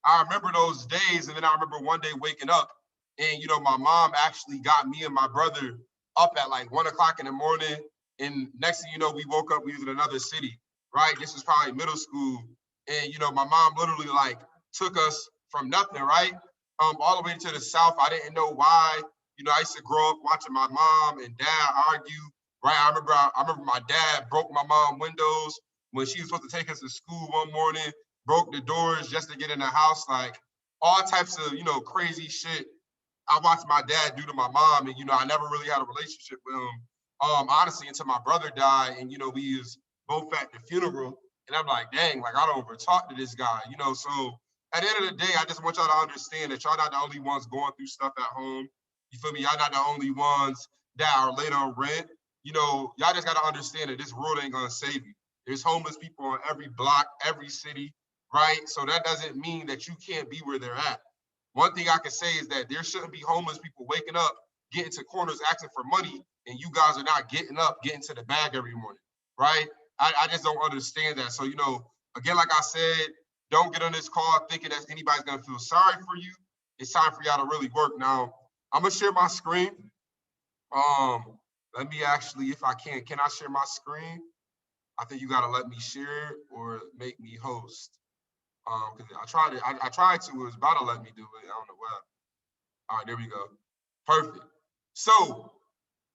I remember those days, and then I remember one day waking up, and my mom actually got me and my brother up at like 1 o'clock in the morning. And next thing you know, we woke up, we was in another city, right? This was probably middle school. And my mom literally like took us from nothing, right? All the way to the south. I didn't know why. I used to grow up watching my mom and dad argue, right? I remember my dad broke my mom windows when she was supposed to take us to school one morning, broke the doors just to get in the house, like all types of, crazy shit I watched my dad do to my mom. And, I never really had a relationship with him, honestly, until my brother died. And, we was both at the funeral. And I'm like, dang, like I don't ever talk to this guy, So at the end of the day, I just want y'all to understand that y'all not the only ones going through stuff at home. You feel me? Y'all not the only ones that are late on rent. Y'all just got to understand that this world ain't going to save you. There's homeless people on every block, every city, right? So that doesn't mean that you can't be where they're at. One thing I can say is that there shouldn't be homeless people waking up, getting to corners, asking for money, and you guys are not getting up, getting to the bag every morning, right? I just don't understand that. So, again, like I said, don't get on this call thinking that anybody's going to feel sorry for you. It's time for y'all to really work. Now, I'm going to share my screen. Let me actually, if I can I share my screen? I think you got to let me share or make me host. Because I tried to, it was about to let me do it. I don't know why. All right, there we go. Perfect. So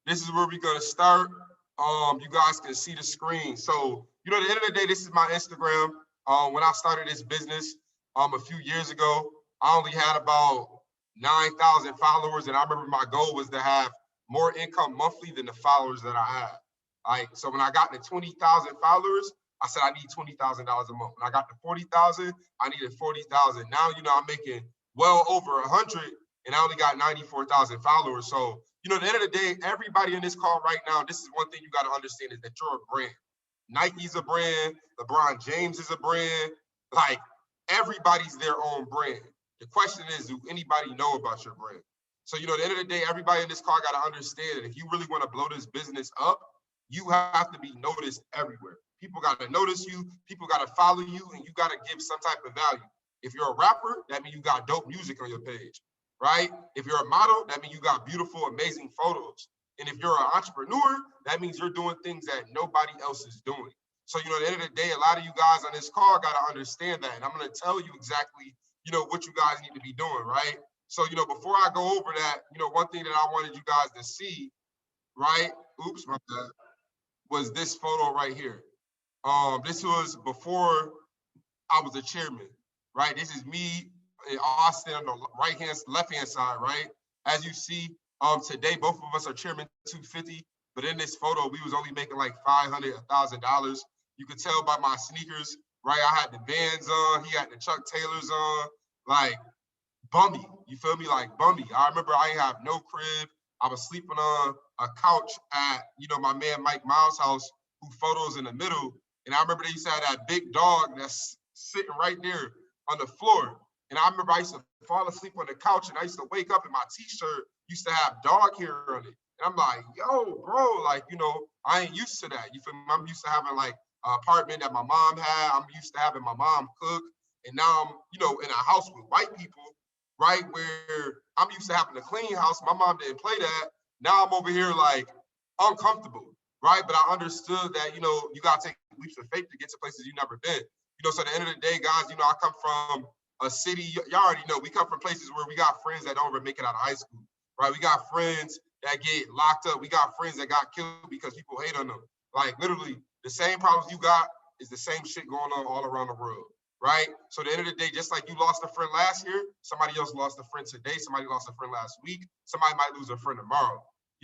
this is where we're gonna start. You guys can see the screen. So, at the end of the day, this is my Instagram. When I started this business a few years ago, I only had about 9,000 followers, and I remember my goal was to have more income monthly than the followers that I had. So when I got to 20,000 followers, I said I need $20,000 a month. When I got to 40,000, I needed 40,000. Now, I'm making well over 100, and I only got 94,000 followers. So, at the end of the day, everybody in this call right now, this is one thing you got to understand is that you're a brand. Nike's a brand. LeBron James is a brand. Like, everybody's their own brand. The question is, do anybody know about your brand? So, at the end of the day, everybody in this call got to understand that if you really want to blow this business up, you have to be noticed everywhere. People got to notice you. People got to follow you, and you got to give some type of value. If you're a rapper, that means you got dope music on your page, right? If you're a model, that means you got beautiful, amazing photos. And if you're an entrepreneur, that means you're doing things that nobody else is doing. So, at the end of the day, a lot of you guys on this call got to understand that. And I'm going to tell you exactly, what you guys need to be doing, right? So, before I go over that, one thing that I wanted you guys to see, right? Oops, my bad. Was this photo right here. This was before I was a chairman, right? This is me in Austin on the left-hand side, right? As you see, today, both of us are chairman 250, but in this photo, we was only making like $500, $1,000. You could tell by my sneakers, right? I had the Vans on, he had the Chuck Taylors on, like bummy, you feel me? Like bummy. I remember I ain't have no crib. I was sleeping on a couch at, my man Mike Miles' house, who photos in the middle. And I remember they used to have that big dog that's sitting right there on the floor. And I remember I used to fall asleep on the couch, and I used to wake up and my t-shirt used to have dog hair on it. And I'm like, yo, bro, like, I ain't used to that. You feel me? I'm used to having like an apartment that my mom had. I'm used to having my mom cook. And now I'm, in a house with white people, right? Where I'm used to having a clean house. My mom didn't play that. Now I'm over here like uncomfortable, right? But I understood that, you got to take leaps of faith to get to places you've never been. So at the end of the day, guys, I come from a city, y'all already know, we come from places where we got friends that don't ever make it out of high school, right? We got friends that get locked up. We got friends that got killed because people hate on them. Like literally the same problems you got is the same shit going on all around the world, right? So at the end of the day, just like you lost a friend last year, somebody else lost a friend today, somebody lost a friend last week, somebody might lose a friend tomorrow.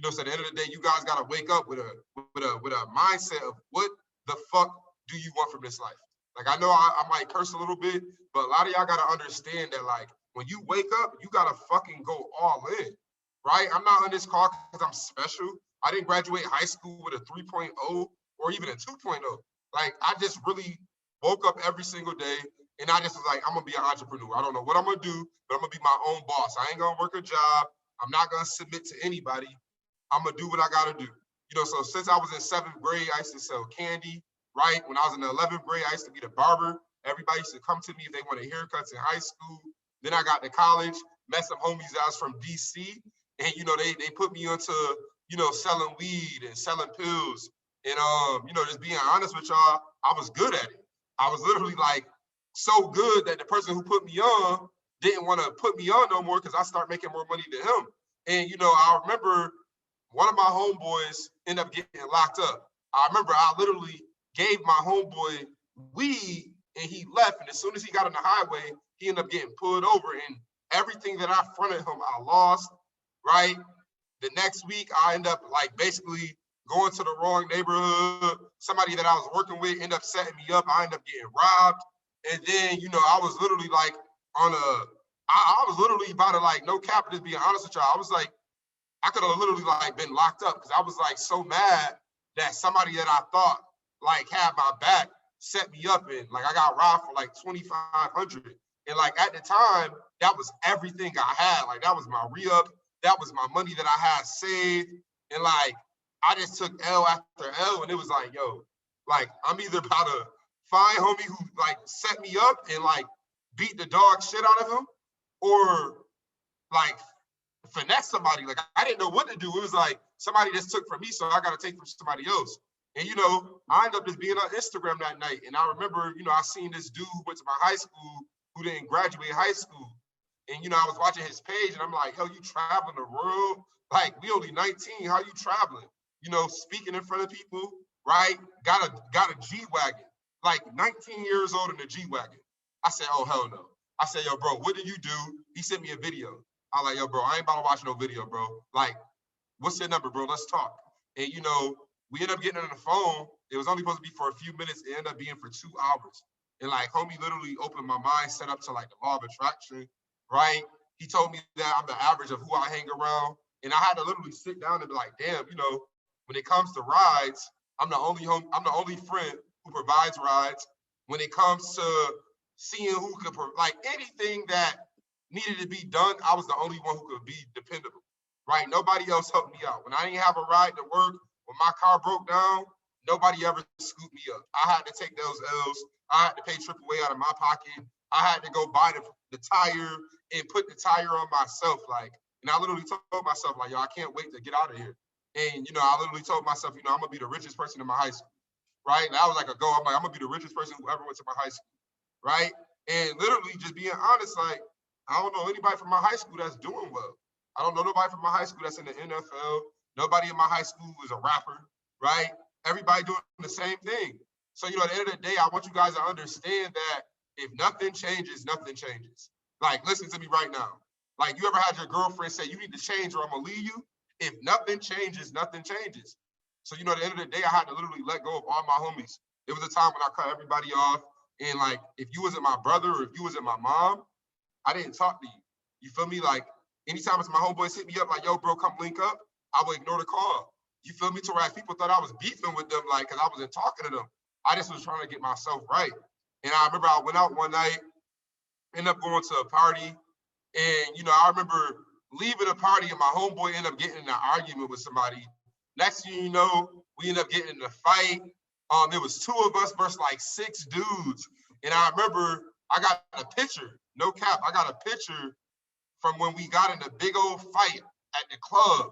So at the end of the day, you guys gotta wake up with a mindset of what the fuck do you want from this life? Like I know I might curse a little bit, but a lot of y'all gotta understand that like when you wake up, you gotta fucking go all in, right? I'm not on this call because I'm special. I didn't graduate high school with a 3.0 or even a 2.0. Like I just really woke up every single day and I just was like, I'm gonna be an entrepreneur. I don't know what I'm gonna do, but I'm gonna be my own boss. I ain't gonna work a job. I'm not gonna submit to anybody. I'm gonna do what I gotta do. So since I was in 7th grade, I used to sell candy, right? When I was in the 11th grade, I used to be the barber. Everybody used to come to me if they wanted haircuts in high school. Then I got to college, met some homies that was from DC. And, you know, they put me onto, you know, selling weed and selling pills. And, you know, just being honest with y'all, I was good at it. I was literally like so good that the person who put me on didn't want to put me on no more because I started making more money than him. And, you know, I remember one of my homeboys ended up getting locked up. I remember I literally gave my homeboy weed and he left. And as soon as he got on the highway, he ended up getting pulled over. And everything that I fronted him, I lost, right? The next week, I end up like basically going to the wrong neighborhood. Somebody that I was working with ended up setting me up. I ended up getting robbed. And then, you know, I was literally like I was literally about to like, no cap, just being honest with y'all. I was like, I could have literally like been locked up because I was like so mad that somebody that I thought like had my back set me up and like I got robbed for like 2,500. And like at the time, that was everything I had. Like that was my re-up. That was my money that I had saved. And like, I just took L after L and it was like, yo, like I'm either about to find homie who like set me up and like beat the dog shit out of him or like finesse somebody. Like I didn't know what to do. It was like somebody just took from me, so I got to take from somebody else. And you know, I ended up just being on Instagram that night. And I remember, you know, I seen this dude who went to my high school who didn't graduate high school. And you know, I was watching his page and I'm like, yo, you traveling the world? Like we only 19, how you traveling? You know, speaking in front of people, right? Got a G-Wagon, like 19 years old in a G-Wagon. I said, oh, hell no. I said, yo, bro, what did you do? He sent me a video. I'm like, yo, bro, I ain't about to watch no video, bro. Like, what's your number, bro? Let's talk. And, you know, we ended up getting on the phone. It was only supposed to be for a few minutes. It ended up being for 2 hours. And, like, homie literally opened my mind, set up to, like, the law of attraction, right? He told me that I'm the average of who I hang around. And I had to literally sit down and be like, damn, you know, when it comes to rides, I'm the only friend who provides rides. When it comes to seeing who could, like, anything that needed to be done, I was the only one who could be dependable, right? Nobody else helped me out. When I didn't have a ride to work, when my car broke down, nobody ever scooped me up. I had to take those L's. I had to pay AAA out of my pocket. I had to go buy the tire and put the tire on myself. Like, and I literally told myself, like, yo, I can't wait to get out of here. And, you know, I literally told myself, you know, I'm gonna be the richest person in my high school, right? And that was like a goal. I'm like, I'm gonna be the richest person who ever went to my high school, right? And literally just being honest, like, I don't know anybody from my high school that's doing well. I don't know nobody from my high school that's in the NFL. Nobody in my high school is a rapper, right? Everybody doing the same thing. So, you know, at the end of the day, I want you guys to understand that if nothing changes, nothing changes. Like, listen to me right now. Like, you ever had your girlfriend say, you need to change or I'm gonna leave you? If nothing changes, nothing changes. So, you know, at the end of the day, I had to literally let go of all my homies. There was a time when I cut everybody off. And like, if you wasn't my brother or if you wasn't my mom, I didn't talk to you. You feel me? Like, anytime it's my homeboys hit me up, like, yo, bro, come link up, I would ignore the call. You feel me? To where people thought I was beefing with them, like, because I wasn't talking to them. I just was trying to get myself right. And I remember I went out one night, ended up going to a party, and, you know, I remember leaving a party and my homeboy ended up getting in an argument with somebody. Next thing you know, we ended up getting in a fight. It was 2 of us versus like 6 dudes. And I remember I got a picture, no cap, I got a picture from when we got in a big old fight at the club.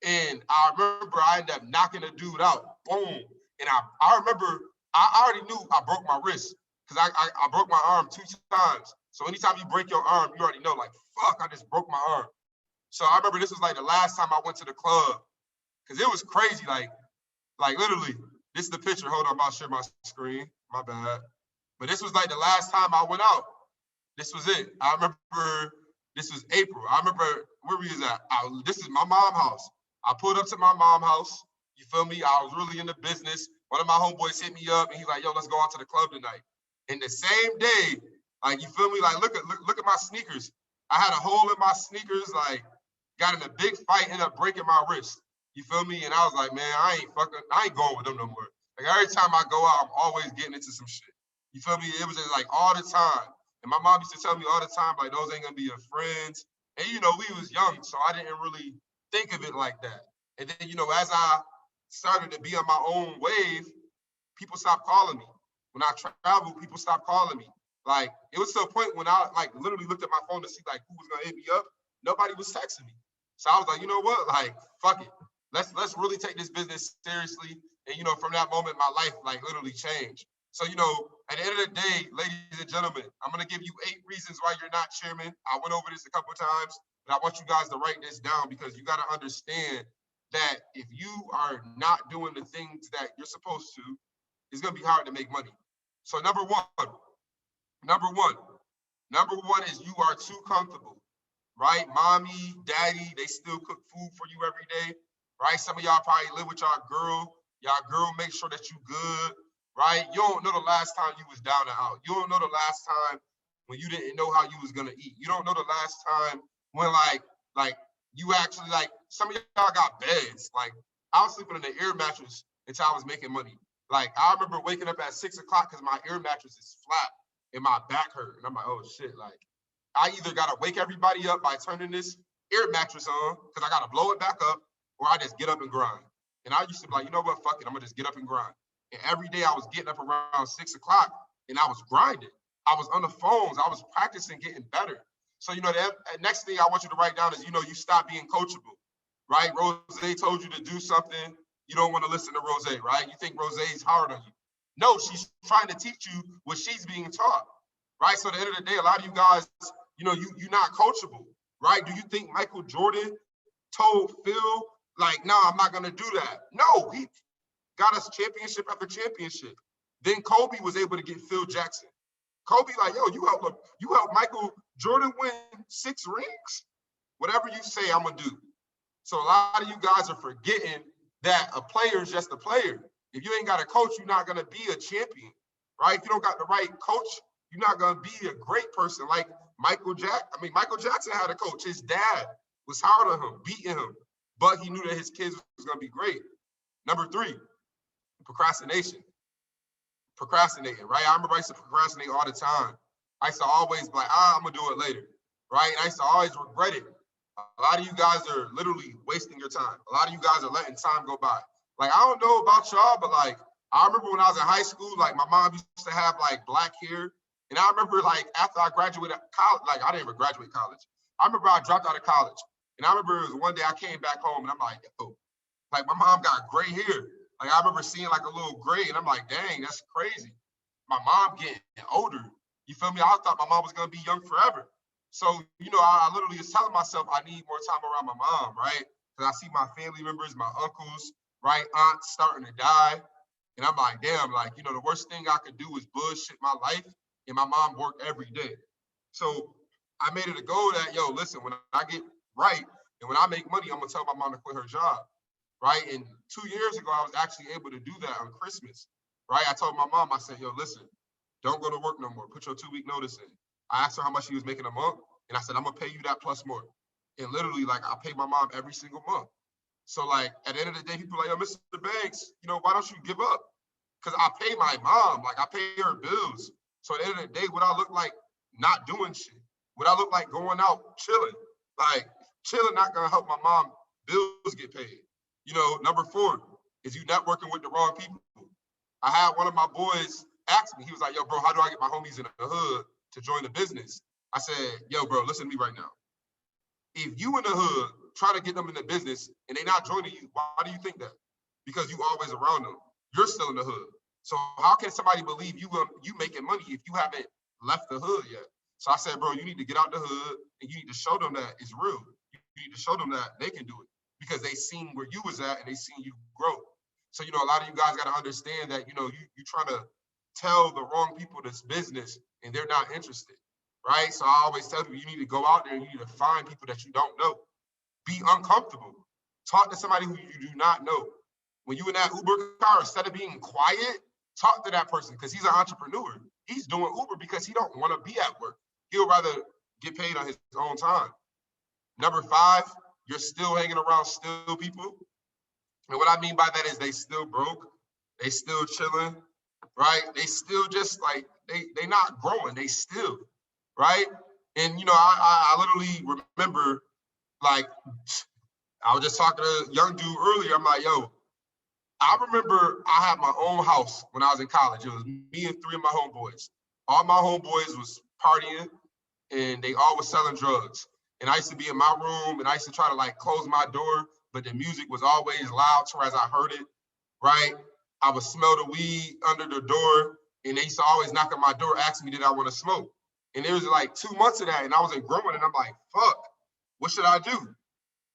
And I remember I ended up knocking a dude out, boom. And I remember, I already knew I broke my wrist because I broke my arm 2 times. So anytime you break your arm, you already know, like, fuck, I just broke my arm. So I remember this was like the last time I went to the club because it was crazy, like literally, this is the picture. Hold on, I'm about to share my screen, my bad. But this was like the last time I went out. This was it. I remember this was April. I remember where we was at. This is my mom's house. I pulled up to my mom's house. You feel me? I was really in the business. One of my homeboys hit me up and he's like, yo, let's go out to the club tonight. And the same day, like, you feel me? Like, look at my sneakers. I had a hole in my sneakers, like, got in a big fight, ended up breaking my wrist. You feel me? And I was like, man, I ain't going with them no more. Like, every time I go out, I'm always getting into some shit. You feel me? It was just like all the time. And my mom used to tell me all the time, like, those ain't gonna be your friends. And, you know, we was young, so I didn't really think of it like that. And then, you know, as I started to be on my own wave, people stopped calling me. When I traveled, people stopped calling me. Like, it was to a point when I like literally looked at my phone to see like who was gonna hit me up. Nobody was texting me. So I was like, you know what? Like, fuck it. Let's really take this business seriously. And you know, from that moment, my life like literally changed. So, you know, at the end of the day, ladies and gentlemen, I'm gonna give you 8 reasons why you're not chairman. I went over this a couple of times, but I want you guys to write this down because you gotta understand that if you are not doing the things that you're supposed to, it's gonna be hard to make money. So number one is you are too comfortable, right? Mommy, daddy, they still cook food for you every day, right? Some of y'all probably live with y'all girl. Y'all girl make sure that you good, right? You don't know the last time you was down and out. You don't know the last time when you didn't know how you was gonna eat. You don't know the last time when like you actually like some of y'all got beds. Like I was sleeping in an air mattress until I was making money. Like I remember waking up at 6 o'clock because my air mattress is flat and my back hurt. And I'm like, oh shit, like I either gotta wake everybody up by turning this air mattress on because I gotta blow it back up, or I just get up and grind. And I used to be like, you know what, fuck it, I'm gonna just get up and grind. And every day I was getting up around 6 o'clock and I was grinding. I was on the phones, I was practicing getting better. So, you know, the next thing I want you to write down is, you know, you stop being coachable, right? Rose told you to do something, you don't want to listen to Rose, right? You think Rose is hard on you. No, she's trying to teach you what she's being taught, right? So at the end of the day, a lot of you guys, you know, you're not coachable, right? Do you think Michael Jordan told Phil, like, no, I'm not going to do that? No, he got us championship after championship. Then Kobe was able to get Phil Jackson. Kobe, like, yo, you helped Michael Jordan win 6 rings? Whatever you say, I'm going to do. So a lot of you guys are forgetting that a player is just a player. If you ain't got a coach, you're not going to be a champion, right? If you don't got the right coach, you're not going to be a great person like Michael Jackson. I mean, Michael Jackson had a coach. His dad was hard on him, beating him, but he knew that his kids was going to be great. Number 3, procrastination. Procrastinating, right? I remember I used to procrastinate all the time. I used to always be like, I'm going to do it later, right? And I used to always regret it. A lot of you guys are literally wasting your time. A lot of you guys are letting time go by. Like, I don't know about y'all, but like, I remember when I was in high school, like my mom used to have like black hair. And I remember like after I graduated college, like I didn't even graduate college. I remember I dropped out of college. And I remember it was one day I came back home and I'm like, oh, like my mom got gray hair. Like I remember seeing like a little gray and I'm like, dang, that's crazy. My mom getting older. You feel me? I thought my mom was gonna be young forever. So, you know, I literally was telling myself I need more time around my mom, right? Because I see my family members, my uncles, right, aunts starting to die. And I'm like, damn, like, you know, the worst thing I could do is bullshit my life. And my mom worked every day. So I made it a goal that, yo, listen, when I get right and when I make money, I'm gonna tell my mom to quit her job, right? And 2 years ago, I was actually able to do that on Christmas, right? I told my mom, I said, yo, listen, don't go to work no more. Put your 2-week notice in. I asked her how much she was making a month, and I said, I'm gonna pay you that plus more. And literally, like, I pay my mom every single month. So, like, at the end of the day, people are like, yo, Mr. Banks, you know, why don't you give up? Because I pay my mom, like, I pay her bills. So at the end of the day, would I look like not doing shit? Would I look like going out chilling? Like, chilling not gonna help my mom bills get paid. You know, number 4 is you networking with the wrong people. I had one of my boys ask me, he was like, yo, bro, how do I get my homies in the hood to join the business? I said, yo, bro, listen to me right now. If you in the hood try to get them in the business and they not joining you, why do you think that? Because you always around them. You're still in the hood. So how can somebody believe you making money if you haven't left the hood yet? So I said, bro, you need to get out the hood and you need to show them that it's real. You need to show them that they can do it because they seen where you was at and they seen you grow. So, you know, a lot of you guys got to understand that, you know, you trying to tell the wrong people this business and they're not interested, right? So I always tell people you need to go out there and you need to find people that you don't know. Be uncomfortable. Talk to somebody who you do not know. When you in that Uber car, instead of being quiet, talk to that person because he's an entrepreneur. He's doing Uber because he don't want to be at work. He'll rather get paid on his own time. Number 5, you're still hanging around still people. And what I mean by that is they still broke, they still chilling, right? They still just like, they not growing, they still, right? And, you know, I literally remember, like, I was just talking to a young dude earlier. I'm like, yo, I remember I had my own house when I was in college. It was me and 3 of my homeboys. All my homeboys was partying and they all was selling drugs. And I used to be in my room and I used to try to like close my door, but the music was always loud, so as I heard it, right? I would smell the weed under the door and they used to always knock on my door, asking me, did I want to smoke? And there was like 2 months of that and I wasn't growing and I'm like, fuck, what should I do?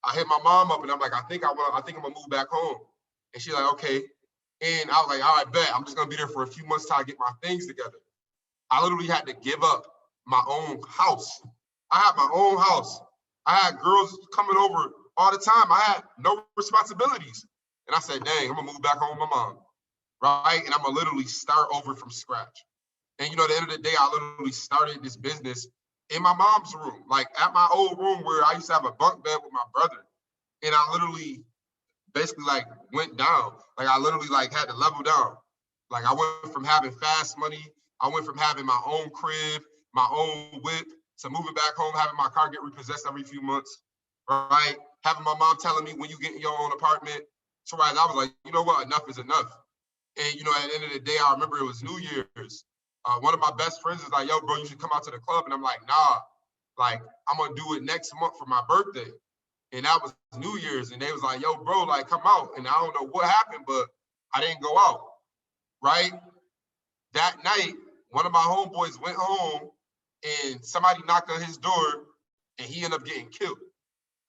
I hit my mom up and I'm like, I think I'm gonna move back home. And she's like, okay. And I was like, all right, bet. I'm just gonna be there for a few months till I get my things together. I literally had to give up my own house. I had my own house. I had girls coming over all the time. I had no responsibilities. And I said, dang, I'm gonna move back home with my mom, right? And I'm gonna literally start over from scratch. And you know, at the end of the day, I literally started this business in my mom's room, like at my old room where I used to have a bunk bed with my brother. And I literally basically like went down. Like I literally like had to level down. Like I went from having fast money, I went from having my own crib, my own whip, to moving back home, having my car get repossessed every few months, right? Having my mom telling me when you get in your own apartment. So right, I was like, you know what, enough is enough. And you know, at the end of the day, I remember it was New Year's. One of my best friends is like, yo, bro, you should come out to the club. And I'm like, nah, like I'm gonna do it next month for my birthday. And that was New Year's. And they was like, yo, bro, like come out. And I don't know what happened, but I didn't go out, right? That night, one of my homeboys went home and somebody knocked on his door and he ended up getting killed.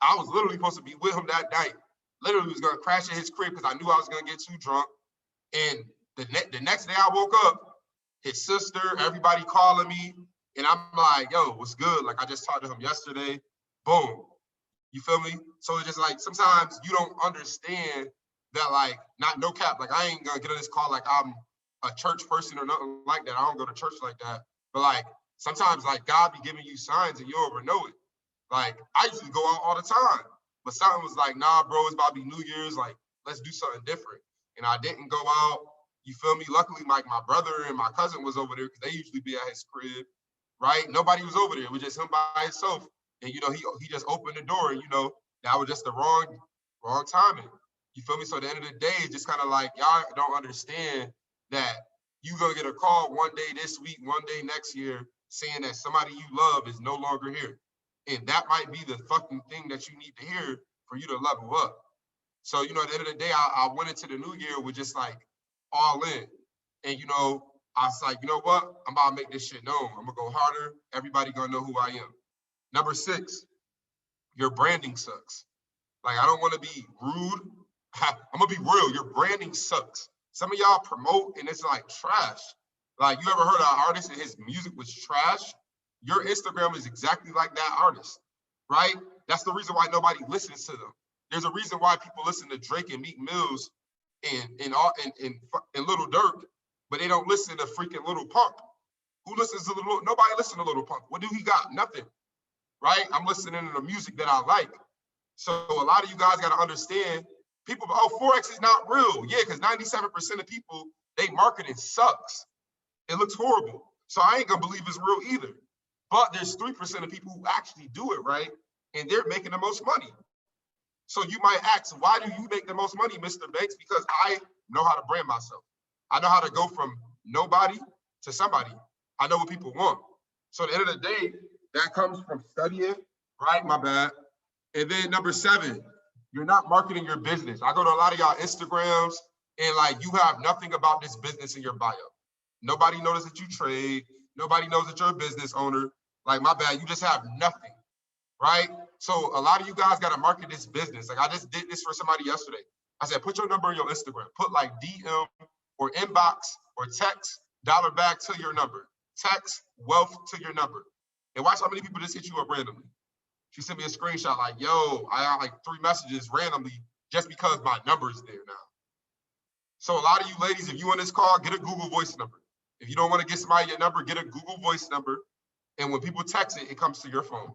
I was literally supposed to be with him that night. Literally was gonna crash at his crib because I knew I was gonna get too drunk. And the next day I woke up, his sister, everybody calling me, and I'm like, yo, what's good? Like I just talked to him yesterday. Boom. You feel me? So it's just like sometimes you don't understand that, like, not no cap. Like I ain't gonna get on this call like I'm a church person or nothing like that. I don't go to church like that. But like sometimes like God be giving you signs and you don't even know it. Like I used to go out all the time, but something was like, nah, bro, it's about to be New Year's. Like let's do something different. And I didn't go out. You feel me? Luckily, like my brother and my cousin was over there because they usually be at his crib, right? Nobody was over there. It was just him by himself. And you know, he just opened the door, and you know, that was just the wrong timing. You feel me? So at the end of the day, it's just kind of like y'all don't understand that you gonna get a call one day this week, one day next year, saying that somebody you love is no longer here. And that might be the fucking thing that you need to hear for you to level up. So, you know, at the end of the day, I went into the new year with just like all in. And, you know, I was like, you know what? I'm about to make this shit known. I'm gonna go harder. Everybody gonna know who I am. Number 6, your branding sucks. Like, I don't want to be rude. I'm gonna be real. Your branding sucks. Some of y'all promote and it's like trash. Like, you ever heard of an artist and his music was trash? Your Instagram is exactly like that artist, right? That's the reason why nobody listens to them. There's a reason why people listen to Drake and Meek Mills and Little Durk, but they don't listen to freaking Little Pump. Who listens to Little? Nobody listens to Little Pump. What do he got? Nothing, right? I'm listening to the music that I like. So a lot of you guys got to understand, people, oh, forex is not real. Yeah, because 97% of people, they marketing sucks. It looks horrible. So I ain't gonna believe it's real either. But there's 3% of people who actually do it right, and they're making the most money. So you might ask, why do you make the most money, Mr. Banks? Because I know how to brand myself. I know how to go from nobody to somebody. I know what people want. So at the end of the day, that comes from studying, right? My bad. And then number 7, you're not marketing your business. I go to a lot of y'all Instagrams and like you have nothing about this business in your bio. Nobody knows that you trade. Nobody knows that you're a business owner. Like my bad, you just have nothing, right? So a lot of you guys got to market this business. Like I just did this for somebody yesterday. I said, put your number on your Instagram. Put like DM or inbox or text $bag to your number. Text wealth to your number. And watch how many people just hit you up randomly. She sent me a screenshot like, yo, I got like 3 messages randomly just because my number is there now. So a lot of you ladies, if you on this call, get a Google Voice number. If you don't want to get somebody your number, get a Google Voice number. And when people text it, it comes to your phone,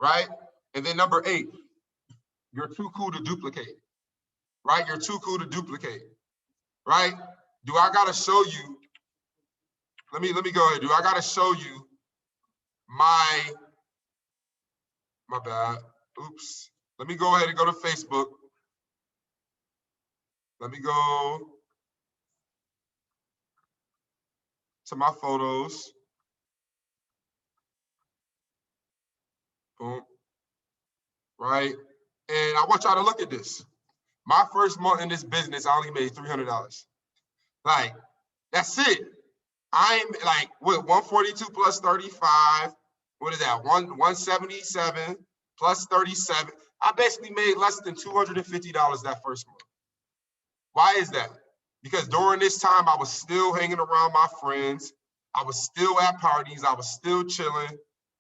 right? And then number 8, you're too cool to duplicate, right? You're too cool to duplicate, right? Do I got to show you, let me go ahead. Do I got to show you my bad, oops. Let me go ahead and go to Facebook. Let me go to my photos. Boom. Right. And I want y'all to look at this. My first month in this business, I only made $300. Like, that's it. I'm like, what, 142 plus 35, what is that, 177 plus 37. I basically made less than $250 that first month. Why is that? Because during this time, I was still hanging around my friends. I was still at parties. I was still chilling.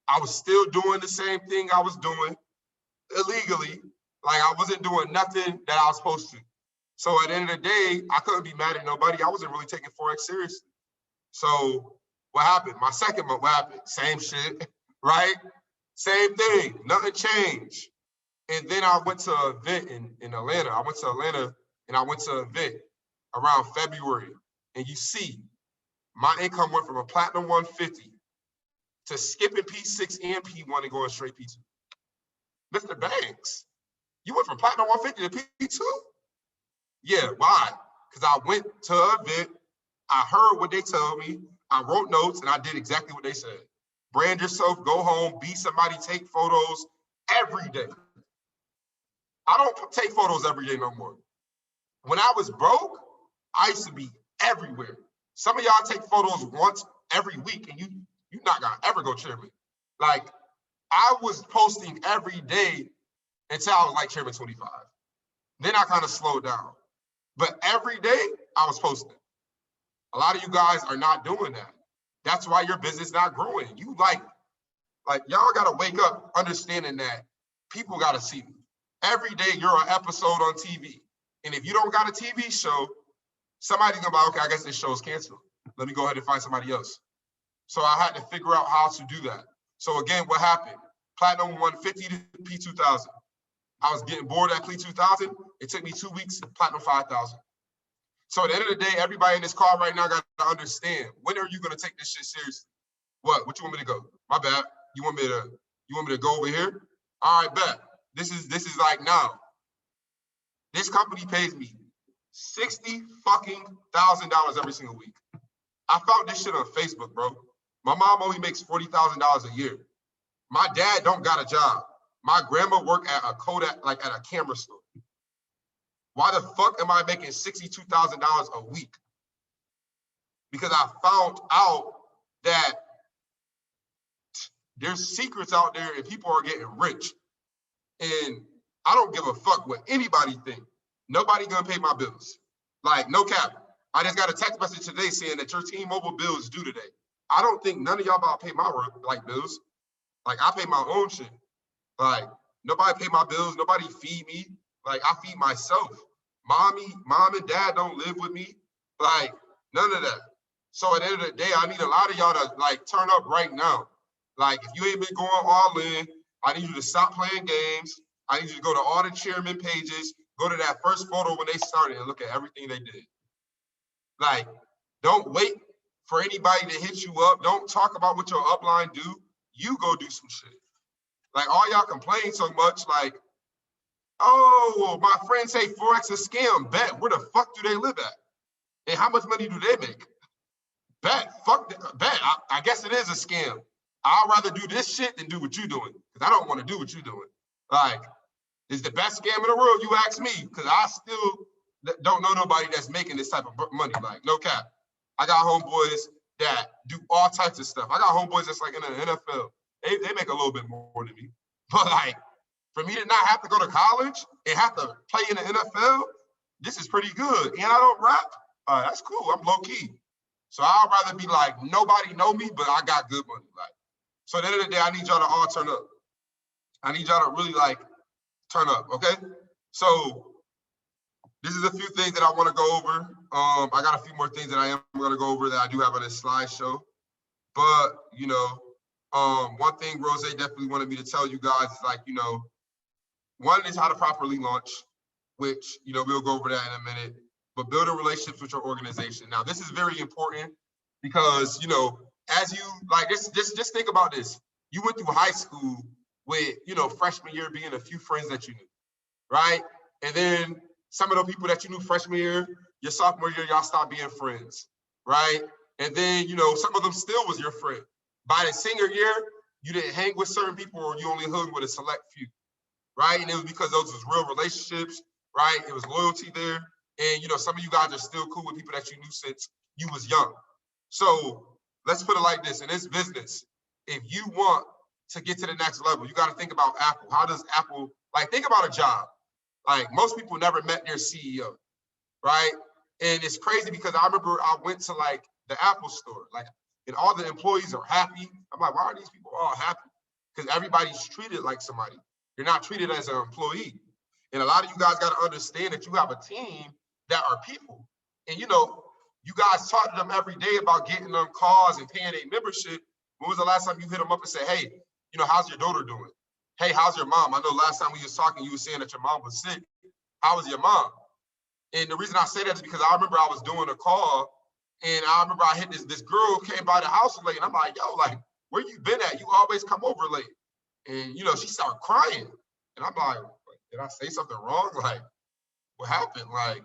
I was still doing the same thing I was doing illegally. Like, I wasn't doing nothing that I was supposed to. So at the end of the day, I couldn't be mad at nobody. I wasn't really taking forex seriously. So what happened? My second month, what happened? Same shit, right? Same thing, nothing changed. And then I went to an event in Atlanta. I went to Atlanta and I went to an event around February. And you see, my income went from a platinum 150 to skipping P6 and P1 and going straight P2. Mr. Banks, you went from platinum 150 to P2? Yeah, why? Because I went to an event, I heard what they told me, I wrote notes, and I did exactly what they said. Brand yourself, go home, be somebody, take photos every day. I don't take photos every day no more. When I was broke, I used to be everywhere. Some of y'all take photos once every week, and you're not gonna ever go chairman. Like, I was posting every day until I was like chairman 25. Then I kind of slowed down. But every day I was posting. A lot of you guys are not doing that. That's why your business not growing. You like y'all gotta wake up understanding that people gotta see you. Every day you're an episode on TV. And if you don't got a TV show, somebody's gonna be like, okay, I guess this show's canceled. Let me go ahead and find somebody else. So I had to figure out how to do that. So again, what happened? Platinum 150 to P2000. I was getting bored at P2000. It took me 2 weeks, platinum 5,000. So at the end of the day, everybody in this call right now got to understand, when are you going to take this shit seriously? What you want me to go? My bad. You want me to go over here? All right, bet. This is like now. This company pays me $60,000 every single week. I found this shit on Facebook, bro. My mom only makes $40,000 a year. My dad don't got a job. My grandma worked at a Kodak, like at a camera store. Why the fuck am I making $62,000 a week? Because I found out that there's secrets out there and people are getting rich. And I don't give a fuck what anybody think. Nobody gonna pay my bills. Like, no cap. I just got a text message today saying that your T-Mobile bill is due today. I don't think none of y'all about to pay my bills. Like, I pay my own shit. Like, nobody pay my bills. Nobody feed me. Like, I feed myself. Mom and dad don't live with me. Like, none of that. So at the end of the day, I need a lot of y'all to like turn up right now. Like, if you ain't been going all in, I need you to stop playing games. I need you to go to all the chairman pages, go to that first photo when they started and look at everything they did. Like, don't wait for anybody to hit you up. Don't talk about what your upline do. You go do some shit. Like, all y'all complain so much, like, oh, my friends say forex is a scam. Bet, where the fuck do they live at? And how much money do they make? Bet, fuck, bet. I guess it is a scam. I'd rather do this shit than do what you're doing, because I don't want to do what you're doing. Like, it's the best scam in the world, you ask me, because I still don't know nobody that's making this type of money. Like, no cap. I got homeboys that do all types of stuff. I got homeboys that's like in the NFL. They make a little bit more than me. But like, for me to not have to go to college and have to play in the NFL, this is pretty good. And I don't rap. That's cool. I'm low key. So I'd rather be like, nobody know me, but I got good money. Like, so at the end of the day, I need y'all to all turn up. I need y'all to really like turn up, okay? So this is a few things that I want to go over. I got a few more things that I am going to go over that I do have on this slideshow. But, you know, one thing Rose definitely wanted me to tell you guys is like, you know, one is how to properly launch, which, you know, we'll go over that in a minute, but building relationships with your organization. Now, this is very important because, you know, as you like, just think about this. You went through high school with, you know, freshman year being a few friends that you knew, right? And then Some of the people that you knew freshman year, your sophomore year, y'all stopped being friends, right? And then, you know, some of them still was your friend. By the senior year, you didn't hang with certain people, or you only hung with a select few, right? And it was because those was real relationships, right? It was loyalty there. And, you know, some of you guys are still cool with people that you knew since you was young. So let's put it like this. In this business, if you want to get to the next level, you got to think about Apple. How does Apple, like, think about a job. Like, most people never met their CEO, right? And it's crazy because I remember I went to like the Apple store, like, and all the employees are happy. I'm like, why are these people all happy? Because everybody's treated like somebody. You're not treated as an employee. And a lot of you guys got to understand that you have a team that are people. And, you know, you guys talk to them every day about getting them calls and paying a membership. When was the last time you hit them up and said, hey, you know, how's your daughter doing? Hey, how's your mom? I know last time we was talking, you were saying that your mom was sick. How was your mom? And the reason I say that is because I remember I was doing a call, and I remember I hit this girl came by the house late, and I'm like, yo, like, where you been at? You always come over late. And, you know, she started crying. And I'm like, did I say something wrong? Like, what happened? Like,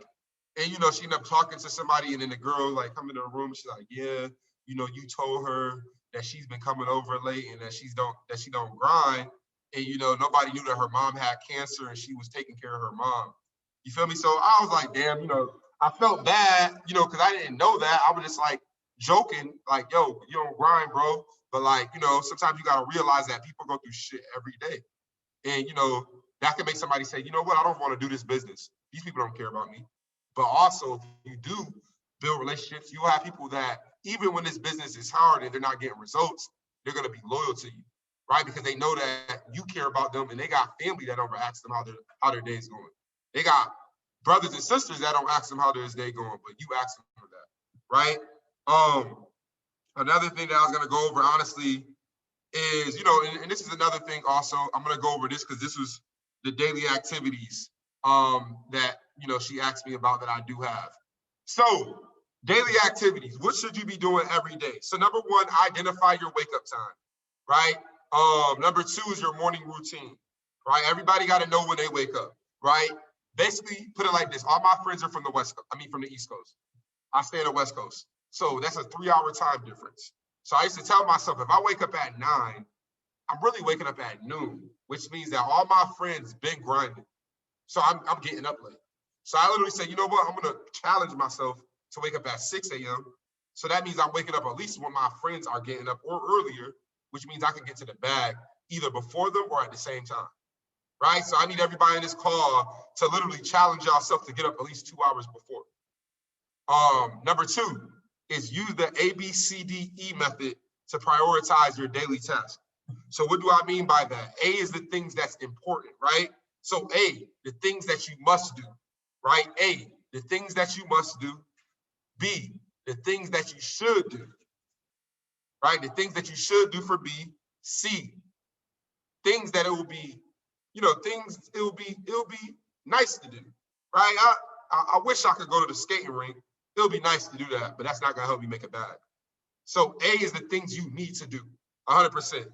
and, you know, she ended up talking to somebody, and then the girl, like, come into the room. She's like, yeah, you know, you told her that she's been coming over late and that she don't grind. And, you know, nobody knew that her mom had cancer and she was taking care of her mom. You feel me? So I was like, damn, you know, I felt bad, you know, because I didn't know that. I was just like joking, like, yo, you don't grind, bro. But like, you know, sometimes you got to realize that people go through shit every day. And, you know, that can make somebody say, you know what, I don't want to do this business. These people don't care about me. But also, if you do build relationships, you have people that even when this business is hard and they're not getting results, they're going to be loyal to you, right? Because they know that you care about them, and they got family that don't ask them how their day's going. They got brothers and sisters that don't ask them how their day going, but you ask them for that, right? Another thing that I was going to go over, honestly, is, you know, and this is another thing also, I'm going to go over this because this was the daily activities that, you know, she asked me about that I do have. So daily activities, what should you be doing every day? So number one, identify your wake up time, right? Number two is your morning routine, right? Everybody got to know when they wake up, right? Basically, put it like this. All my friends are from the from the East Coast. I stay on the West Coast. So that's a 3-hour time difference. So I used to tell myself, if I wake up at 9, I'm really waking up at noon, which means that all my friends been grinding. So I'm getting up late. So I literally say, you know what? I'm going to challenge myself to wake up at 6 a.m. So that means I'm waking up at least when my friends are getting up or earlier, which means I can get to the bag either before them or at the same time, right? So I need everybody in this call to literally challenge yourself to get up at least 2 hours before. Number two is use the ABCDE method to prioritize your daily tasks. So what do I mean by that? A is the things that's important, right? So A, the things that you must do, right? A, the things that you must do. B, the things that you should do, right? The things that you should do for B. C, things that it will be, you know, things it will be nice to do, right? I wish I could go to the skating rink. It'll be nice to do that, but that's not gonna help you make a bag. So A is the things you need to do, 100%.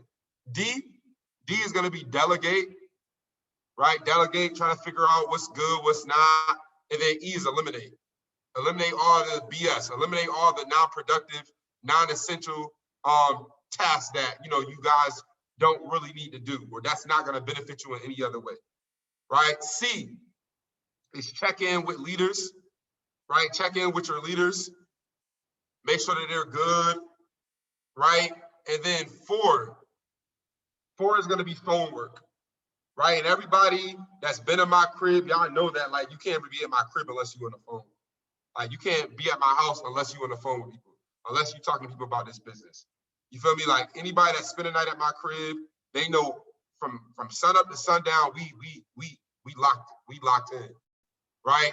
D is gonna be delegate, right? Delegate, trying to figure out what's good, what's not. And then E is eliminate. Eliminate all the BS, eliminate all the non-productive, non-essential tasks that, you know, you guys don't really need to do, or that's not gonna benefit you in any other way, right? C is check in with leaders, right? Check in with your leaders, make sure that they're good, right? And then four is gonna be phone work, right? And everybody that's been in my crib, y'all know that, like, you can't be in my crib unless you're on the phone. Like, you can't be at my house unless you're on the phone with people, unless you're talking to people about this business. You feel me? Like, anybody that spend a night at my crib, they know from sun up to sundown, we locked in, right?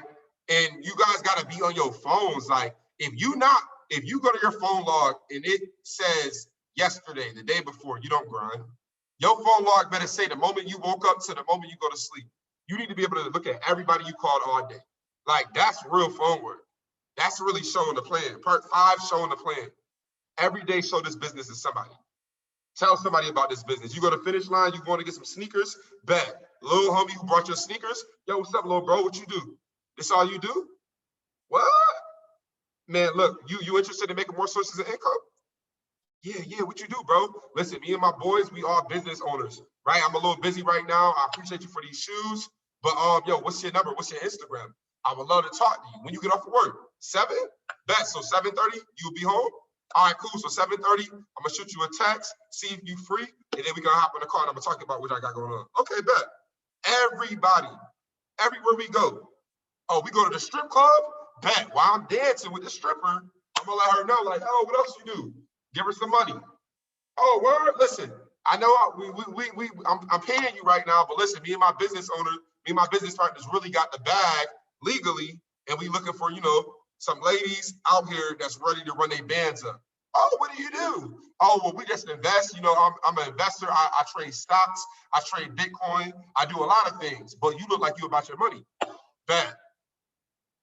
And you guys gotta be on your phones. Like, if you go to your phone log and it says yesterday, the day before, you don't grind. Your phone log better say the moment you woke up to the moment you go to sleep. You need to be able to look at everybody you called all day. Like, that's real phone work. That's really showing the plan. Part 5, showing the plan. Every day, show this business to somebody. Tell somebody about this business. You go to finish line, you want to get some sneakers, bet. Little homie who brought your sneakers, yo, what's up, little bro? What you do? This all you do? What? Man, look, you interested in making more sources of income? Yeah, what you do, bro? Listen, me and my boys, we are business owners, right? I'm a little busy right now. I appreciate you for these shoes. But yo, what's your number? What's your Instagram? I would love to talk to you. When you get off of work? 7? Bet. So 7:30, you'll be home? All right, cool. So 7:30, I'm gonna shoot you a text, see if you free, and then we gonna hop in the car and I'm gonna talk about what I got going on. Okay, bet. Everybody, everywhere we go. Oh, we go to the strip club? Bet. While I'm dancing with the stripper, I'm gonna let her know, like, oh, what else you do? Give her some money. Oh, word. Listen, I know I'm paying you right now, but listen, me and my business owner, me and my business partners really got the bag legally, and we looking for, some ladies out here that's ready to run their bands up. Oh, what do you do? Oh, well, we just invest. I'm an investor. I trade stocks. I trade Bitcoin. I do a lot of things, but you look like you about your money. Bet.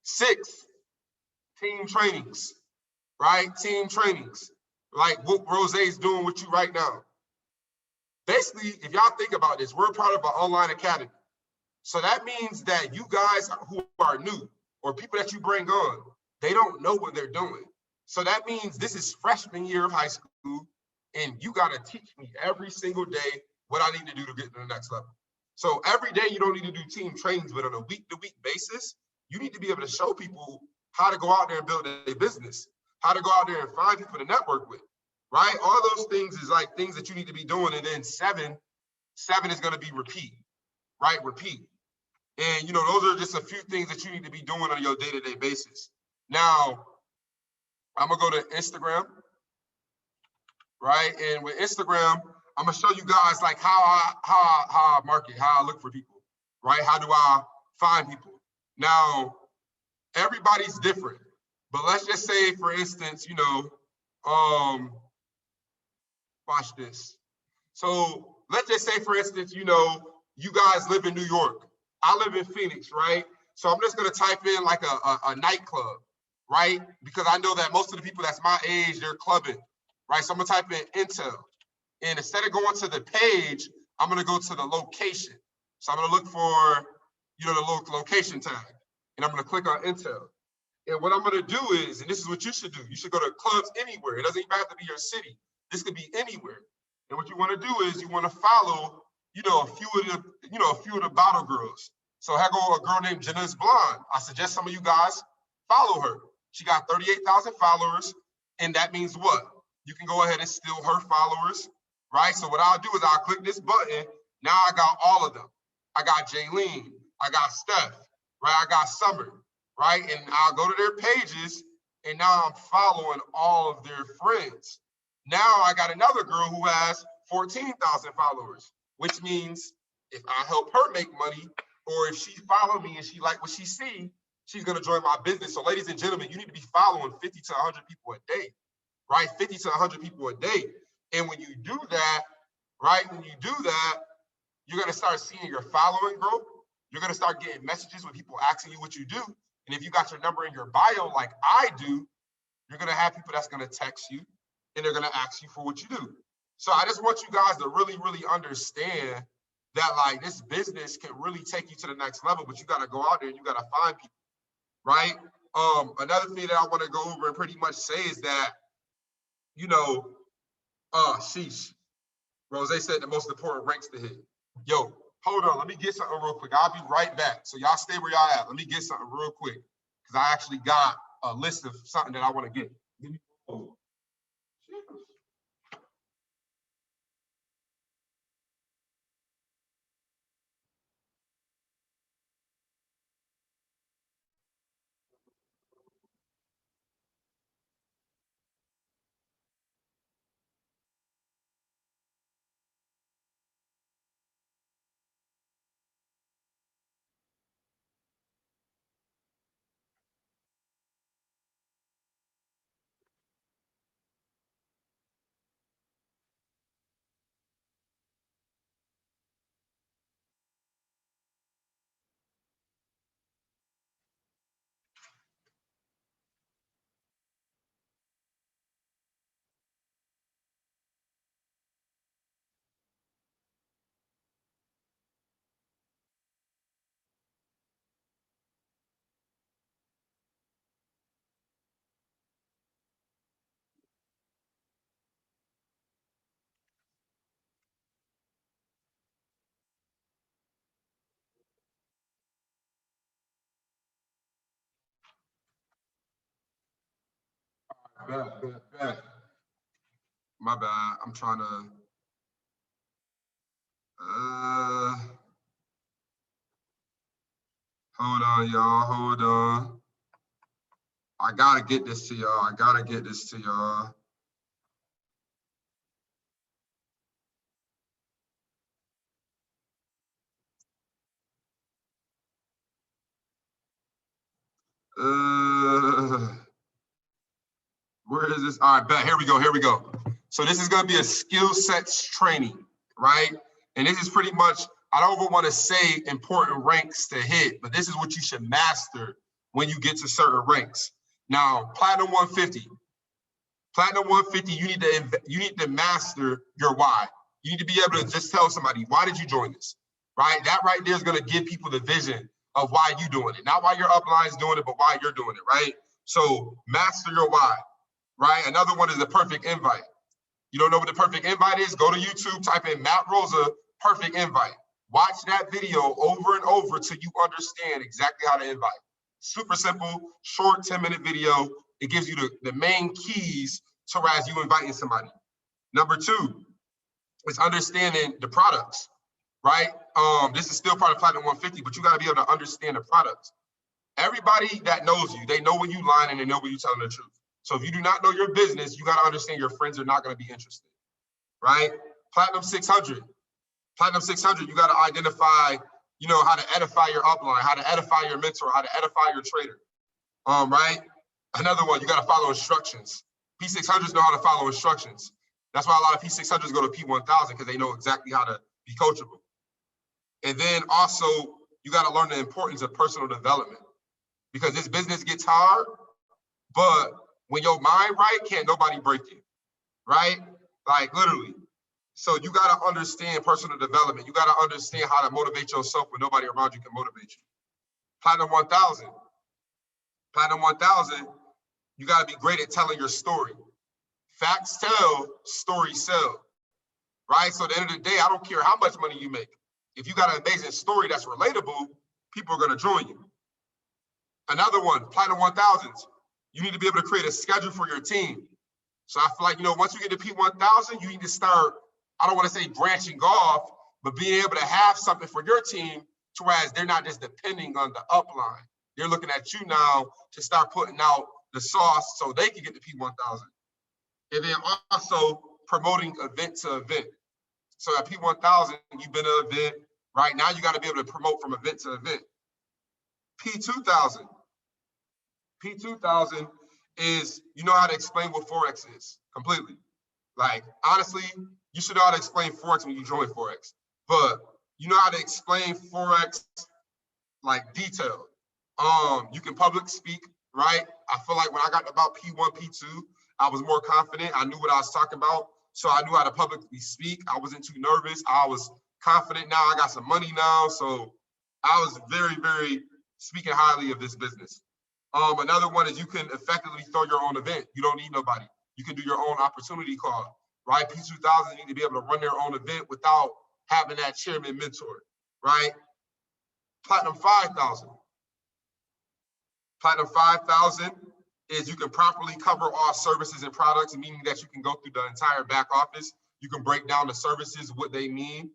6, team trainings, right? Team trainings, like what Rose is doing with you right now. Basically, if y'all think about this, we're part of an online academy. So that means that you guys who are new or people that you bring on, they don't know what they're doing. So that means this is freshman year of high school, and you got to teach me every single day what I need to do to get to the next level. So every day you don't need to do team trainings, but on a week-to-week basis, you need to be able to show people how to go out there and build a business, how to go out there and find people to network with, right? All those things is like things that you need to be doing. And then 7 is going to be repeat, right? Repeat. And, those are just a few things that you need to be doing on your day-to-day basis. Now, I'm going to go to Instagram, right? And with Instagram, I'm going to show you guys like how I market, how I look for people, right? How do I find people? Now, everybody's different, but let's just say, for instance, watch this. So let's just say, for instance, you guys live in New York. I live in Phoenix, right? So I'm just gonna type in like a nightclub, right? Because I know that most of the people that's my age, they're clubbing, right? So I'm gonna type in Intel. And instead of going to the page, I'm gonna go to the location. So I'm gonna look for, the location tag. And I'm gonna click on Intel. And what I'm gonna do is, and this is what you should do, you should go to clubs anywhere. It doesn't even have to be your city. This could be anywhere. And what you want to do is you want to follow, a few of the bottle girls. So I go a girl named Jenna's Blonde. I suggest some of you guys follow her. She got 38,000 followers, and that means what? You can go ahead and steal her followers, right? So what I'll do is I'll click this button. Now I got all of them. I got Jaylene, I got Steph, right? I got Summer, right? And I'll go to their pages, and now I'm following all of their friends. Now I got another girl who has 14,000 followers, which means if I help her make money, or if she follow me and she like what she see, she's gonna join my business. So ladies and gentlemen, you need to be following 50 to 100 people a day, right? 50 to 100 people a day. And when you do that, right, you're gonna start seeing your following grow. You're gonna start getting messages with people asking you what you do. And if you got your number in your bio like I do, you're gonna have people that's gonna text you and they're gonna ask you for what you do. So I just want you guys to really, really understand that like this business can really take you to the next level, but you gotta go out there and you gotta find people, right? Another thing that I wanna go over and pretty much say is that, sheesh, Rose said the most important ranks to hit. Yo, hold on, let me get something real quick. I'll be right back. So y'all stay where y'all at. Let me get something real quick because I actually got a list of something that I wanna get. Give me, oh. bet. My bad. I'm trying to. Hold on, y'all. Hold on. I gotta get this to y'all. Where is this? All right, bet. Here we go. So this is gonna be a skill sets training, right? And this is pretty much, I don't even want to say important ranks to hit, but this is what you should master when you get to certain ranks. Now, Platinum 150. Platinum 150, you need to master your why. You need to be able to just tell somebody, why did you join this? Right? That right there is going to give people the vision of why you're doing it. Not why your upline is doing it, but why you're doing it, right? So master your why, right? Another one is the perfect invite. You don't know what the perfect invite is? Go to YouTube, type in Matt Rosa, perfect invite. Watch that video over and over till you understand exactly how to invite. Super simple, short 10-minute video. It gives you the main keys to as you inviting somebody. Number two is understanding the products, right? This is still part of Platinum 150, but you got to be able to understand the products. Everybody that knows you, they know when you lying and they know when you telling the truth. So if you do not know your business, you got to understand your friends are not going to be interested, right? Platinum 600. Platinum 600, you got to identify, you know, how to edify your upline, how to edify your mentor, how to edify your trader, right? Another one, you got to follow instructions. P600s know how to follow instructions. That's why a lot of P600s go to P1000 because they know exactly how to be coachable. And then also, you got to learn the importance of personal development because this business gets hard, but when your mind right, can't nobody break you, right? Like literally. So you got to understand personal development. You got to understand how to motivate yourself when nobody around you can motivate you. Platinum 1000. Platinum 1000, you got to be great at telling your story. Facts tell, stories sell, right? So at the end of the day, I don't care how much money you make. If you got an amazing story that's relatable, people are going to join you. Another one, Platinum 1000s, you need to be able to create a schedule for your team. So I feel like, you know, once you get to P1000, you need to start, I don't want to say branching off, but being able to have something for your team to whereas they're not just depending on the upline. They're looking at you now to start putting out the sauce so they can get to P1000. And then also promoting event to event. So at P1000, you've been to an event, right? Now you got to be able to promote from event to event. P2000. P2000 is, you know how to explain what forex is completely. Like, honestly, you should know how to explain forex when you join forex, but you know how to explain forex like detailed. You can public speak, right? I feel like when I got about P1, P2, I was more confident. I knew what I was talking about, so I knew how to publicly speak. I wasn't too nervous. I was confident now. I got some money now, so I was very, very speaking highly of this business. Another one is you can effectively throw your own event. You don't need nobody. You can do your own opportunity call, right? P2000 need to be able to run their own event without having that chairman mentor, right? Platinum 5000. Platinum 5000 is you can properly cover all services and products, meaning that you can go through the entire back office. You can break down the services, what they mean,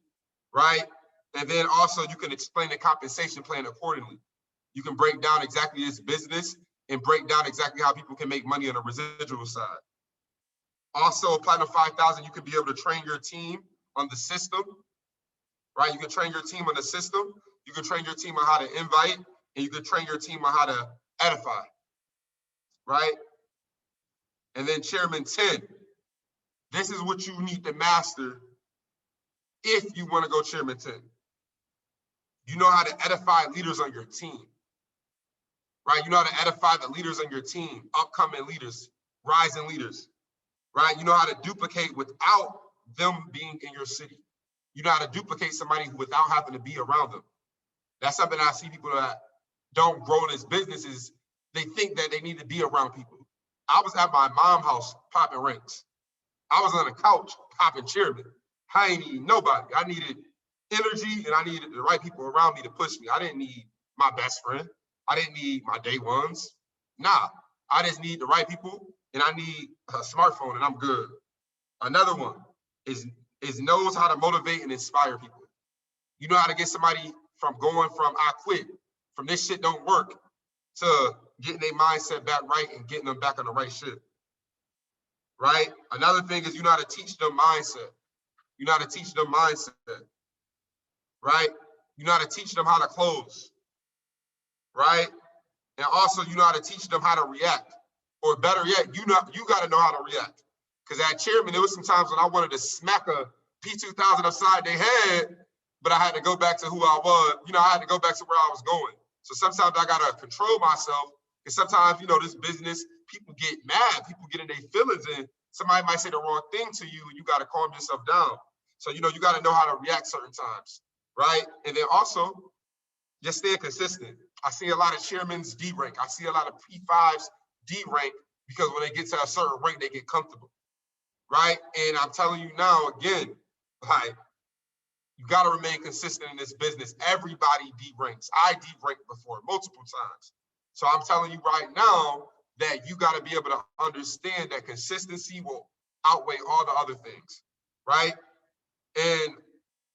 right? And then also you can explain the compensation plan accordingly. You can break down exactly this business and break down exactly how people can make money on the residual side. Also, Platinum 5000, you can be able to train your team on the system, right? You can train your team on the system. You can train your team on how to invite, and you can train your team on how to edify, right? And then Chairman 10, this is what you need to master if you want to go Chairman 10. You know how to edify leaders on your team, right? You know how to edify the leaders on your team, upcoming leaders, rising leaders, right? You know how to duplicate without them being in your city. You know how to duplicate somebody without having to be around them. That's something I see people that don't grow in this business is they think that they need to be around people. I was at my mom's house popping ranks. I was on the couch popping chairman. I ain't need nobody. I needed energy and I needed the right people around me to push me. I didn't need my best friend. I didn't need my day ones. Nah, I just need the right people and I need a smartphone and I'm good. Another one is knows how to motivate and inspire people. You know how to get somebody from going from I quit, from this shit don't work, to getting their mindset back right and getting them back on the right shit. Right? Another thing is you know how to teach them mindset. You know how to teach them mindset. Right? You know how to teach them how to close. Right? And also you know how to teach them how to react. Or better yet, you got to know how to react. Because at Chairman, there was some times when I wanted to smack a P2000 upside their head, but I had to go back to who I was. You know, I had to go back to where I was going. So sometimes I got to control myself. And sometimes, you know, this business, people get mad. People get in their feelings and somebody might say the wrong thing to you and you got to calm yourself down. So, you know, you got to know how to react certain times, right? And then also, just stay consistent. I see a lot of chairmen's D rank. I see a lot of P5s D rank because when they get to a certain rank, they get comfortable, right? And I'm telling you now, again, like, you got to remain consistent in this business. Everybody D ranks. I D ranked before multiple times. So I'm telling you right now that you got to be able to understand that consistency will outweigh all the other things, right? And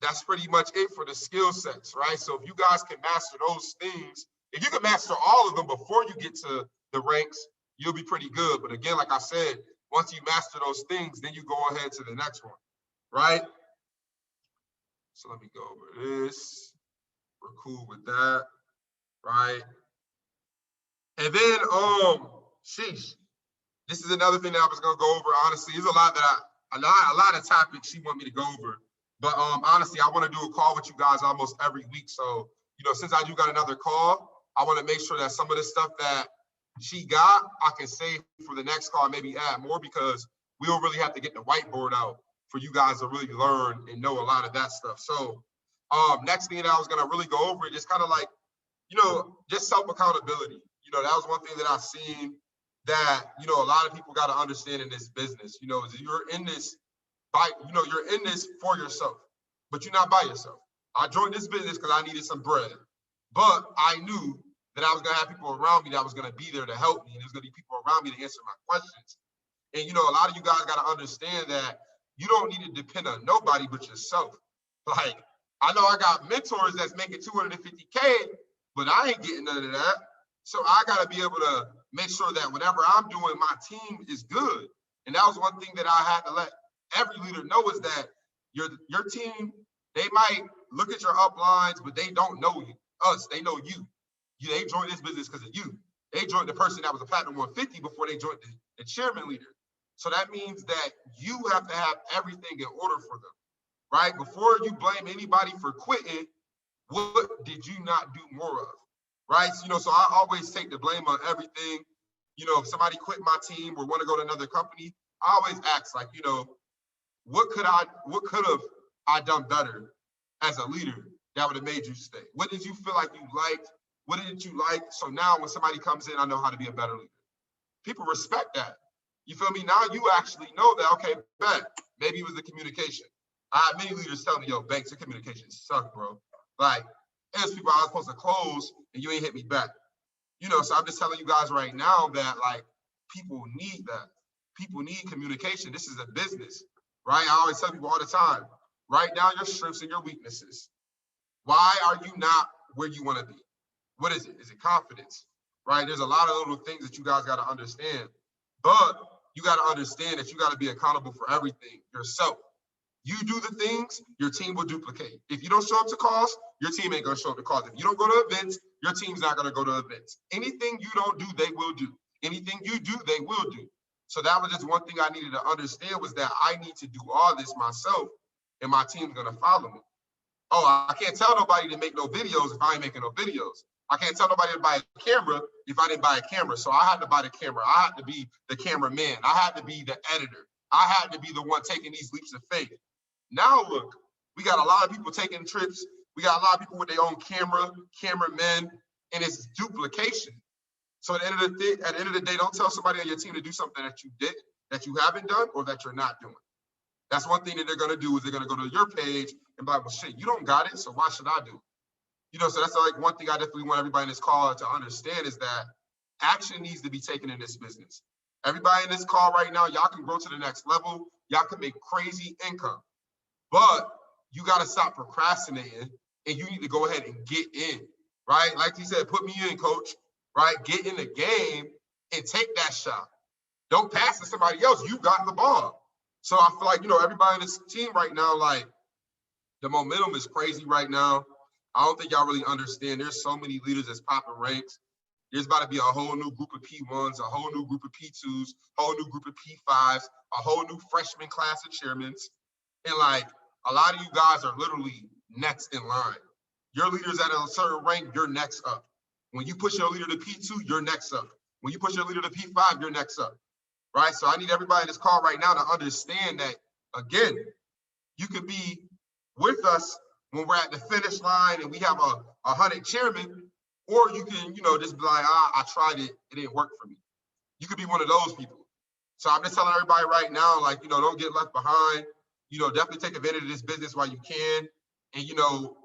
that's pretty much it for the skill sets, right? So if you guys can master those things, if you can master all of them before you get to the ranks, you'll be pretty good. But again, like I said, once you master those things, then you go ahead to the next one, right? So let me go over this. We're cool with that, right? And then, sheesh, this is another thing that I was gonna go over. Honestly, there's a lot that a lot of topics she want me to go over. But honestly, I want to do a call with you guys almost every week. So, you know, since I do got another call, I want to make sure that some of the stuff that she got, I can save for the next call, maybe add more, because we'll really have to get the whiteboard out for you guys to really learn and know a lot of that stuff. So next thing that I was gonna really go over, just kind of like, you know, just self-accountability. You know, that was one thing that I've seen that, you know, a lot of people got to understand in this business. You know, is you're in this you're in this for yourself, but you're not by yourself. I joined this business because I needed some bread, but I knew that I was gonna have people around me that was gonna be there to help me, and there's gonna be people around me to answer my questions. And you know, a lot of you guys gotta understand that you don't need to depend on nobody but yourself. Like, I know I got mentors that's making 250K, but I ain't getting none of that. So I gotta be able to make sure that whatever I'm doing, my team is good. And that was one thing that I had to let every leader know, is that your team, they might look at your uplines, but they don't know us. They know you. They joined this business because of you. They joined the person that was a platinum 150 before they joined the chairman leader. So that means that you have to have everything in order for them, right? Before you blame anybody for quitting, what did you not do more of, right? So, you know, so I always take the blame on everything. You know, if somebody quit my team or want to go to another company, I always ask, like, you know, what could have I done better as a leader that would have made you stay? What did you feel like you liked? What didn't you like? So now when somebody comes in, I know how to be a better leader. People respect that. You feel me? Now you actually know that, okay, bet, maybe it was the communication. I had many leaders tell me, yo, Banks, your communication suck, bro. Like, there's people I was supposed to close and you ain't hit me back. You know, so I'm just telling you guys right now that, like, people need that. People need communication. This is a business, right? I always tell people all the time, write down your strengths and your weaknesses. Why are you not where you want to be? What is it? Is it confidence, right? There's a lot of little things that you guys got to understand, but you got to understand that you got to be accountable for everything yourself. You do the things, your team will duplicate. If you don't show up to calls, your team ain't going to show up to calls. If you don't go to events, your team's not going to go to events. Anything you don't do, they will do. Anything you do, they will do. So that was just one thing I needed to understand, was that I need to do all this myself, and my team's going to follow me. Oh, I can't tell nobody to make no videos if I ain't making no videos. I can't tell nobody to buy a camera if I didn't buy a camera. So I had to buy the camera. I had to be the cameraman. I had to be the editor. I had to be the one taking these leaps of faith. Now look, we got a lot of people taking trips. We got a lot of people with their own cameramen, and it's duplication. So at the end of the day, don't tell somebody on your team to do something that you did, that you haven't done, or that you're not doing. That's one thing that they're gonna do, is they're gonna go to your page and be like, well, shit, you don't got it, so why should I do it? You know, so that's like one thing I definitely want everybody in this call to understand, is that action needs to be taken in this business. Everybody in this call right now, y'all can grow to the next level. Y'all can make crazy income. But you got to stop procrastinating and you need to go ahead and get in, right? Like he said, put me in, coach, right? Get in the game and take that shot. Don't pass to somebody else. You got the ball. So I feel like, you know, everybody in this team right now, like the momentum is crazy right now. I don't think y'all really understand. There's so many leaders that's popping ranks. There's about to be a whole new group of P1s, a whole new group of P2s, a whole new group of P5s, a whole new freshman class of chairmans. And like a lot of you guys are literally next in line. Your leader's at a certain rank, you're next up. When you push your leader to P2, you're next up. When you push your leader to P5, you're next up, right? So I need everybody in this call right now to understand that, again, you could be with us when we're at the finish line and we have a 100 chairmen, or you can, you know, just be like, I tried it, it didn't work for me. You could be one of those people. So I'm just telling everybody right now, like, you know, don't get left behind. You know, definitely take advantage of this business while you can. And, you know,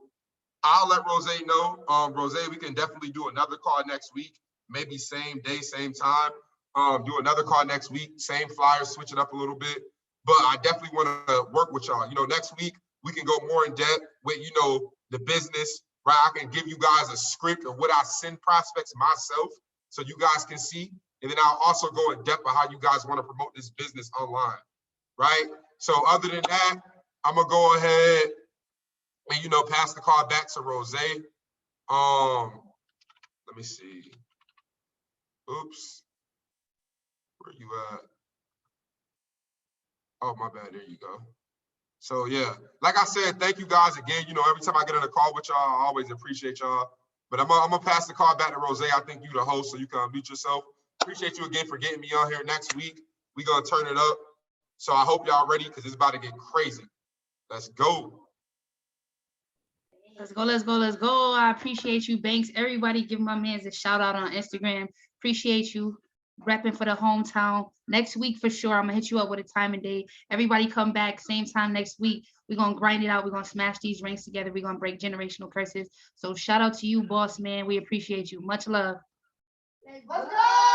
I'll let Rose know. Rose, we can definitely do another call next week, maybe same day, same time. Do another call next week, same flyer, switch it up a little bit. But I definitely want to work with y'all. You know, next week, we can go more in depth with, you know, the business, right? I can give you guys a script of what I send prospects myself so you guys can see. And then I'll also go in depth of how you guys want to promote this business online, right? So other than that, I'm going to go ahead and, you know, pass the call back to Rose. Let me see. Oops. Where you at? Oh, my bad. There you go. So, yeah, like I said, thank you guys again. You know, every time I get on a call with y'all, I always appreciate y'all. But I'm going to pass the call back to Rose. I think you the host, so you can unmute yourself. Appreciate you again for getting me on here. Next week, we're going to turn it up. So I hope y'all ready because it's about to get crazy. Let's go. Let's go, let's go, let's go. I appreciate you, Banks. Everybody give my mans a shout out on Instagram. Appreciate you repping for the hometown. Next week for sure, I'm gonna hit you up with a time and date. Everybody come back same time next week. We're gonna grind it out. We're gonna smash these ranks together. We're gonna break generational curses. So shout out to you, boss man. We appreciate you. Much love. Let's go.